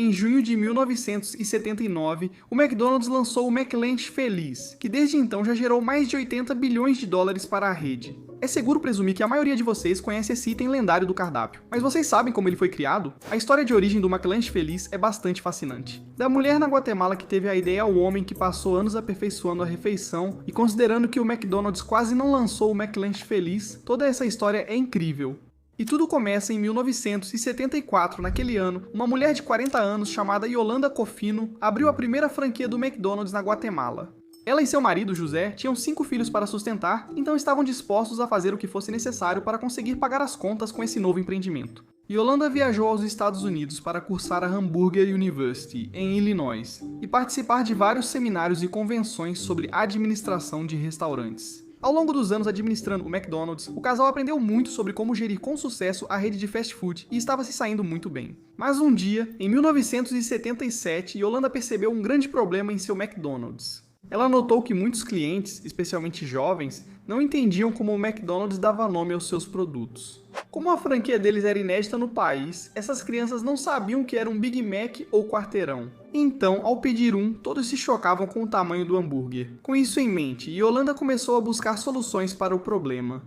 Em junho de 1979, o McDonald's lançou o McLanche Feliz, que desde então já gerou mais de 80 bilhões de dólares para a rede. É seguro presumir que a maioria de vocês conhece esse item lendário do cardápio, mas vocês sabem como ele foi criado? A história de origem do McLanche Feliz é bastante fascinante. Da mulher na Guatemala que teve a ideia ao homem que passou anos aperfeiçoando a refeição, e considerando que o McDonald's quase não lançou o McLanche Feliz, toda essa história é incrível. E tudo começa em 1974, naquele ano, uma mulher de 40 anos chamada Yolanda Cofino abriu a primeira franquia do McDonald's na Guatemala. Ela e seu marido, José, tinham 5 filhos para sustentar, então estavam dispostos a fazer o que fosse necessário para conseguir pagar as contas com esse novo empreendimento. Yolanda viajou aos Estados Unidos para cursar a Hamburger University, em Illinois, e participar de vários seminários e convenções sobre administração de restaurantes. Ao longo dos anos administrando o McDonald's, o casal aprendeu muito sobre como gerir com sucesso a rede de fast food e estava se saindo muito bem. Mas um dia, em 1977, Yolanda percebeu um grande problema em seu McDonald's. Ela notou que muitos clientes, especialmente jovens, não entendiam como o McDonald's dava nome aos seus produtos. Como a franquia deles era inédita no país, essas crianças não sabiam o que era um Big Mac ou quarteirão. Então, ao pedir um, todos se chocavam com o tamanho do hambúrguer. Com isso em mente, Yolanda começou a buscar soluções para o problema.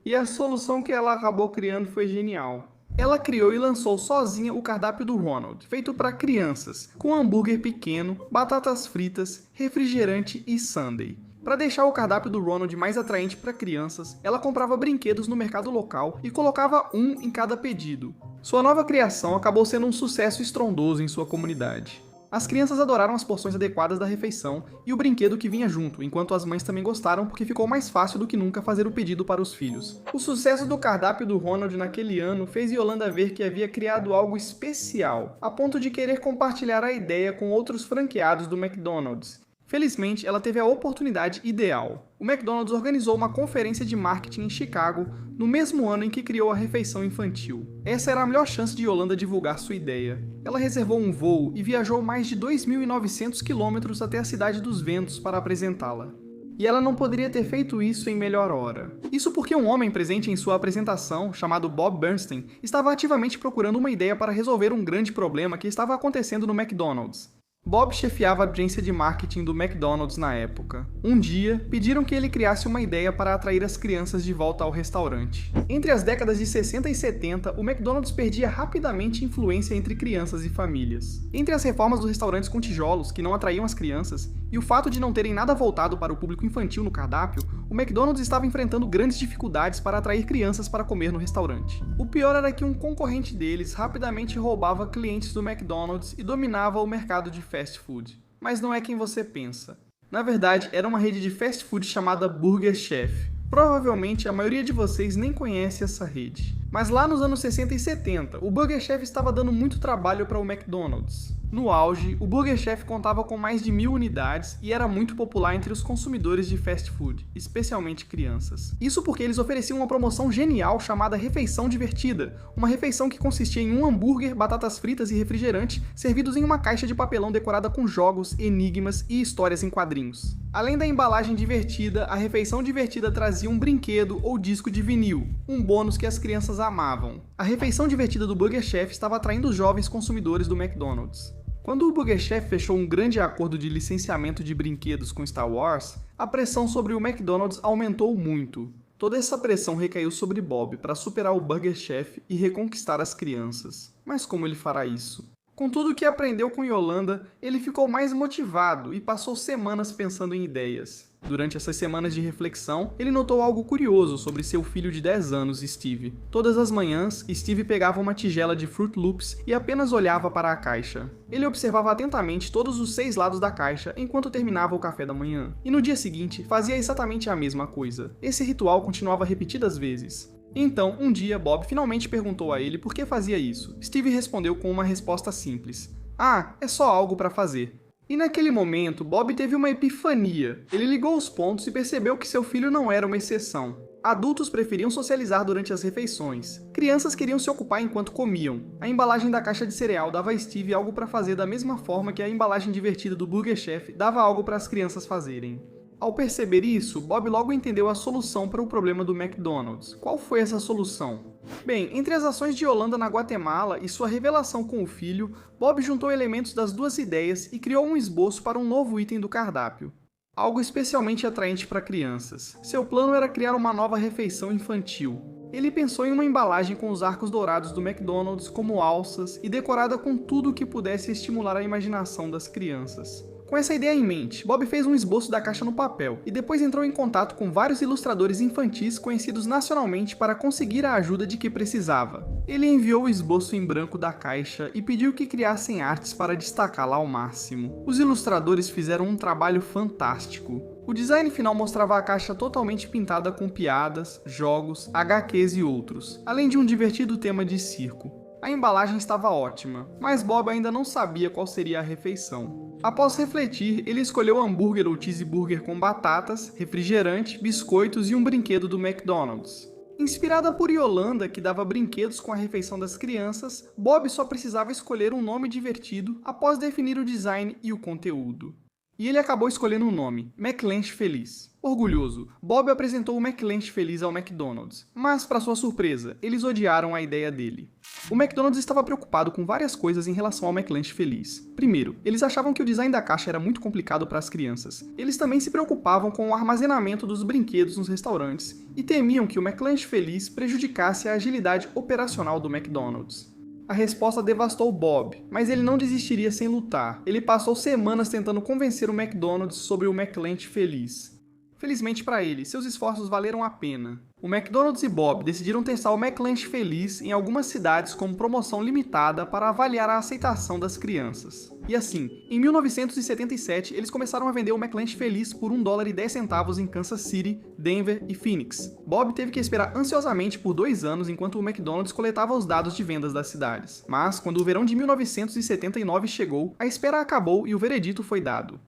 E a solução que ela acabou criando foi genial. Ela criou e lançou sozinha o cardápio do Ronald, feito para crianças, com hambúrguer pequeno, batatas fritas, refrigerante e sundae. Para deixar o cardápio do Ronald mais atraente para crianças, ela comprava brinquedos no mercado local e colocava um em cada pedido. Sua nova criação acabou sendo um sucesso estrondoso em sua comunidade. As crianças adoraram as porções adequadas da refeição e o brinquedo que vinha junto, enquanto as mães também gostaram porque ficou mais fácil do que nunca fazer o pedido para os filhos. O sucesso do cardápio do Ronald naquele ano fez Yolanda ver que havia criado algo especial, a ponto de querer compartilhar a ideia com outros franqueados do McDonald's. Felizmente, ela teve a oportunidade ideal. O McDonald's organizou uma conferência de marketing em Chicago no mesmo ano em que criou a refeição infantil. Essa era a melhor chance de Yolanda divulgar sua ideia. Ela reservou um voo e viajou mais de 2.900 quilômetros até a Cidade dos Ventos para apresentá-la. E ela não poderia ter feito isso em melhor hora. Isso porque um homem presente em sua apresentação, chamado Bob Bernstein, estava ativamente procurando uma ideia para resolver um grande problema que estava acontecendo no McDonald's. Bob chefiava a agência de marketing do McDonald's na época. Um dia, pediram que ele criasse uma ideia para atrair as crianças de volta ao restaurante. Entre as décadas de 60 e 70, o McDonald's perdia rapidamente influência entre crianças e famílias. Entre as reformas dos restaurantes com tijolos, que não atraíam as crianças, e o fato de não terem nada voltado para o público infantil no cardápio, o McDonald's estava enfrentando grandes dificuldades para atrair crianças para comer no restaurante. O pior era que um concorrente deles rapidamente roubava clientes do McDonald's e dominava o mercado de fast food. Mas não é quem você pensa. Na verdade, era uma rede de fast food chamada Burger Chef. Provavelmente a maioria de vocês nem conhece essa rede. Mas lá nos anos 60 e 70, o Burger Chef estava dando muito trabalho para o McDonald's. No auge, o Burger Chef contava com mais de 1.000 unidades e era muito popular entre os consumidores de fast food, especialmente crianças. Isso porque eles ofereciam uma promoção genial chamada Refeição Divertida, uma refeição que consistia em um hambúrguer, batatas fritas e refrigerante servidos em uma caixa de papelão decorada com jogos, enigmas e histórias em quadrinhos. Além da embalagem divertida, a refeição divertida trazia um brinquedo ou disco de vinil, um bônus que as crianças amavam. A refeição divertida do Burger Chef estava atraindo os jovens consumidores do McDonald's. Quando o Burger Chef fechou um grande acordo de licenciamento de brinquedos com Star Wars, a pressão sobre o McDonald's aumentou muito. Toda essa pressão recaiu sobre Bob para superar o Burger Chef e reconquistar as crianças. Mas como ele fará isso? Com tudo o que aprendeu com Yolanda, ele ficou mais motivado e passou semanas pensando em ideias. Durante essas semanas de reflexão, ele notou algo curioso sobre seu filho de 10 anos, Steve. Todas as manhãs, Steve pegava uma tigela de Fruit Loops e apenas olhava para a caixa. Ele observava atentamente todos os 6 lados da caixa enquanto terminava o café da manhã. E no dia seguinte, fazia exatamente a mesma coisa. Esse ritual continuava repetidas vezes. Então, um dia, Bob finalmente perguntou a ele por que fazia isso. Steve respondeu com uma resposta simples. Ah, é só algo para fazer. E naquele momento, Bob teve uma epifania. Ele ligou os pontos e percebeu que seu filho não era uma exceção. Adultos preferiam socializar durante as refeições. Crianças queriam se ocupar enquanto comiam. A embalagem da caixa de cereal dava a Steve algo para fazer da mesma forma que a embalagem divertida do Burger Chef dava algo para as crianças fazerem. Ao perceber isso, Bob logo entendeu a solução para o problema do McDonald's. Qual foi essa solução? Bem, entre as ações de Yolanda na Guatemala e sua revelação com o filho, Bob juntou elementos das duas ideias e criou um esboço para um novo item do cardápio. Algo especialmente atraente para crianças. Seu plano era criar uma nova refeição infantil. Ele pensou em uma embalagem com os arcos dourados do McDonald's como alças e decorada com tudo o que pudesse estimular a imaginação das crianças. Com essa ideia em mente, Bob fez um esboço da caixa no papel e depois entrou em contato com vários ilustradores infantis conhecidos nacionalmente para conseguir a ajuda de que precisava. Ele enviou o esboço em branco da caixa e pediu que criassem artes para destacá-la ao máximo. Os ilustradores fizeram um trabalho fantástico. O design final mostrava a caixa totalmente pintada com piadas, jogos, HQs e outros, além de um divertido tema de circo. A embalagem estava ótima, mas Bob ainda não sabia qual seria a refeição. Após refletir, ele escolheu hambúrguer ou cheeseburger com batatas, refrigerante, biscoitos e um brinquedo do McDonald's. Inspirada por Yolanda, que dava brinquedos com a refeição das crianças, Bob só precisava escolher um nome divertido após definir o design e o conteúdo. E ele acabou escolhendo um nome, McLanche Feliz. Orgulhoso, Bob apresentou o McLanche Feliz ao McDonald's, mas, para sua surpresa, eles odiaram a ideia dele. O McDonald's estava preocupado com várias coisas em relação ao McLanche Feliz. Primeiro, eles achavam que o design da caixa era muito complicado para as crianças. Eles também se preocupavam com o armazenamento dos brinquedos nos restaurantes e temiam que o McLanche Feliz prejudicasse a agilidade operacional do McDonald's. A resposta devastou Bob, mas ele não desistiria sem lutar. Ele passou semanas tentando convencer o McDonald's sobre o McLanche Feliz. Felizmente para ele, seus esforços valeram a pena. O McDonald's e Bob decidiram testar o McLanche Feliz em algumas cidades como promoção limitada para avaliar a aceitação das crianças. E assim, em 1977, eles começaram a vender o McLanche Feliz por $1,10 em Kansas City, Denver e Phoenix. Bob teve que esperar ansiosamente por 2 anos enquanto o McDonald's coletava os dados de vendas das cidades. Mas, quando o verão de 1979 chegou, a espera acabou e o veredito foi dado.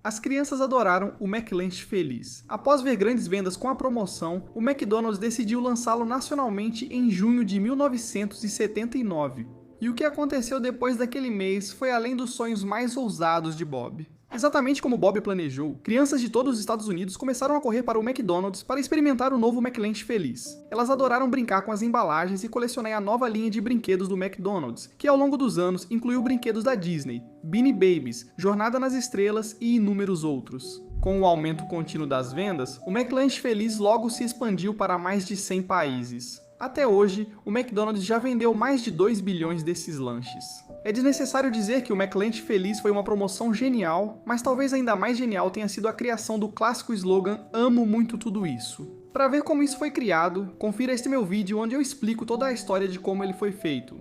As crianças adoraram o McLanche Feliz. Após ver grandes vendas com a promoção, o McDonald's decidiu lançá-lo nacionalmente em junho de 1979. E o que aconteceu depois daquele mês foi além dos sonhos mais ousados de Bob. Exatamente como Bob planejou, crianças de todos os Estados Unidos começaram a correr para o McDonald's para experimentar o novo McLanche Feliz. Elas adoraram brincar com as embalagens e colecionar a nova linha de brinquedos do McDonald's, que ao longo dos anos incluiu brinquedos da Disney, Beanie Babies, Jornada nas Estrelas e inúmeros outros. Com o aumento contínuo das vendas, o McLanche Feliz logo se expandiu para mais de 100 países. Até hoje, o McDonald's já vendeu mais de 2 bilhões desses lanches. É desnecessário dizer que o McLanche Feliz foi uma promoção genial, mas talvez ainda mais genial tenha sido a criação do clássico slogan "Amo muito tudo isso". Para ver como isso foi criado, confira este meu vídeo onde eu explico toda a história de como ele foi feito.